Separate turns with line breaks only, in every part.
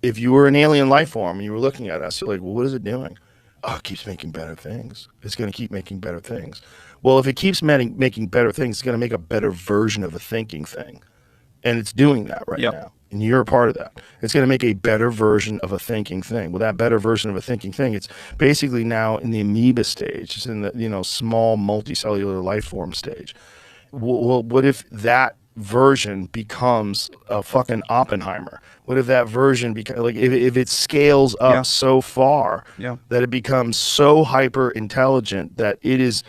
if you were an alien life form and you were looking at us, you're like, well, what is it doing? Oh, it keeps making better things. It's going to keep making better things. Well, if it keeps making better things, it's going to make a better version of a thinking thing. And it's doing that right
Yep.
now. And you're a part of that. It's going to make a better version of a thinking thing. Well, that better version of a thinking thing, it's basically now in the amoeba stage. It's in the, small multicellular life form stage. Well, what if that version becomes a fucking Oppenheimer? What if that version like if it scales up
Yeah.
so far
Yeah.
that it becomes so hyper intelligent that it is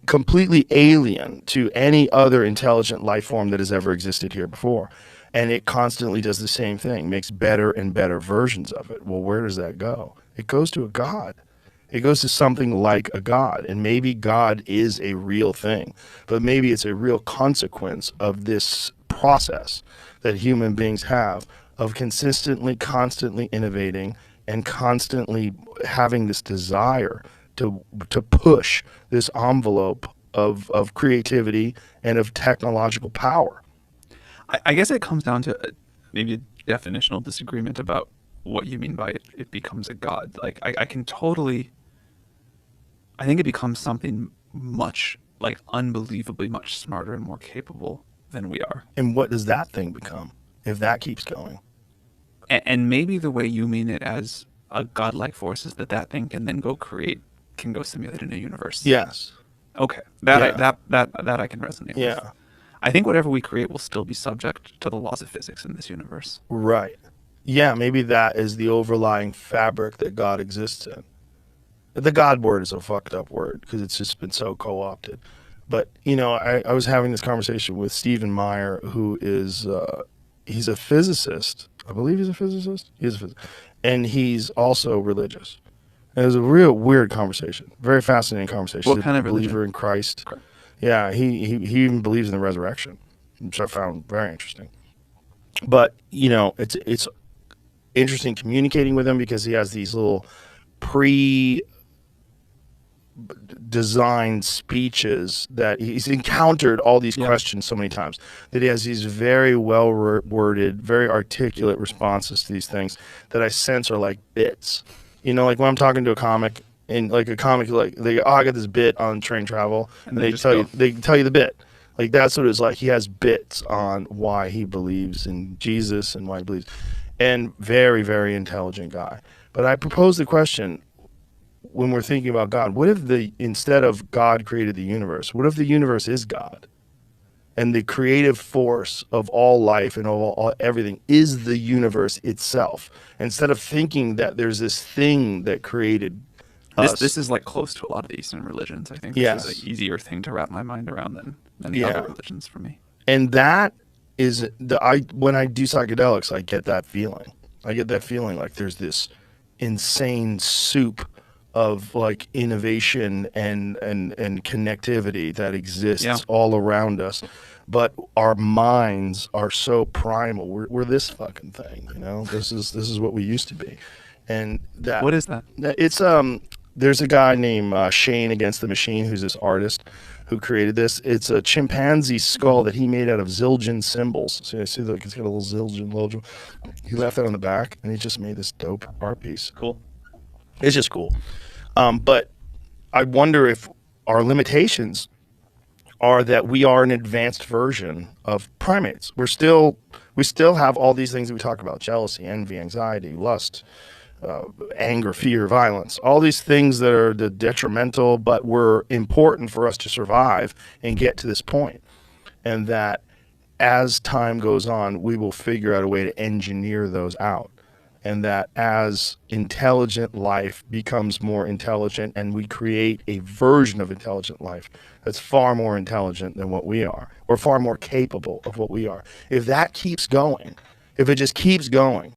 completely alien to any other intelligent life form that has ever existed here before, and it constantly does the same thing, makes better and better versions of it? Well, where does that go? It goes to a god. It goes to something like a god, and maybe God is a real thing, but maybe it's a real consequence of this process that human beings have of constantly innovating and constantly having this desire to push this envelope of creativity and of technological power.
I guess it comes down to maybe a definitional disagreement about what you mean by it becomes a god. Like I can totally, I think it becomes something much, like unbelievably much smarter and more capable than we are.
And what does that thing become if that keeps going?
And maybe the way you mean it as a godlike force is that that thing can then go create, can go simulate in a universe.
Yes.
Okay, that
Yeah.
that I can resonate with.
Yeah.
I think whatever we create will still be subject to the laws of physics in this universe.
Right. Yeah, maybe that is the overlying fabric that God exists in. The God word is a fucked up word because it's just been so co-opted. But I was having this conversation with Stephen Meyer, who is he's a physicist. I believe he's a physicist. He's a physicist, and he's also religious. And it was a real weird conversation, very fascinating conversation.
What
He's
kind
a
of religion?
believer in Christ.
Correct.
Yeah, he even believes in the resurrection, which I found very interesting. But it's interesting communicating with him because he has these little pre designed speeches that he's encountered all these
Yeah.
questions so many times that he has these very well worded, very articulate responses to these things that I sense are like bits. Like when I'm talking to a comic and like a comic, like they go, oh, I got this bit on train travel,
And
and
then just go.
they tell you the bit. Like that's what it's like. He has bits on why he believes in Jesus and why he believes, and very, very intelligent guy. But I propose the question, when we're thinking about God, what if instead of God created the universe, what if the universe is God? And the creative force of all life and all everything is the universe itself. Instead of thinking that there's this thing that created
This
us.
is like close to a lot of the Eastern religions. I think this is an
Yes.
easier thing to wrap my mind around than the other
Yeah.
religions for me.
And that is when I do psychedelics, I get that feeling. I get that feeling like there's this insane soup of like innovation and connectivity that
Yeah.
exists all around us, but our minds are so primal. We're this fucking thing, this is what we used to be. And
What is that?
it's there's a guy named Shane Against the Machine, who's this artist who created this. It's a chimpanzee skull that he made out of Zildjian symbols. So you see, like, it's got a little Zildjian logo. He left that on the back, and he just made this dope art piece.
Cool.
It's just cool. But I wonder if our limitations are that we are an advanced version of primates. We still have all these things that we talk about: jealousy, envy, anxiety, lust, anger, fear, violence, all these things that are the detrimental, but were important for us to survive and get to this point. And that as time goes on, we will figure out a way to engineer those out. And that as intelligent life becomes more intelligent and we create a version of intelligent life that's far more intelligent than what we are, or far more capable of what we are. If that keeps going, if it just keeps going,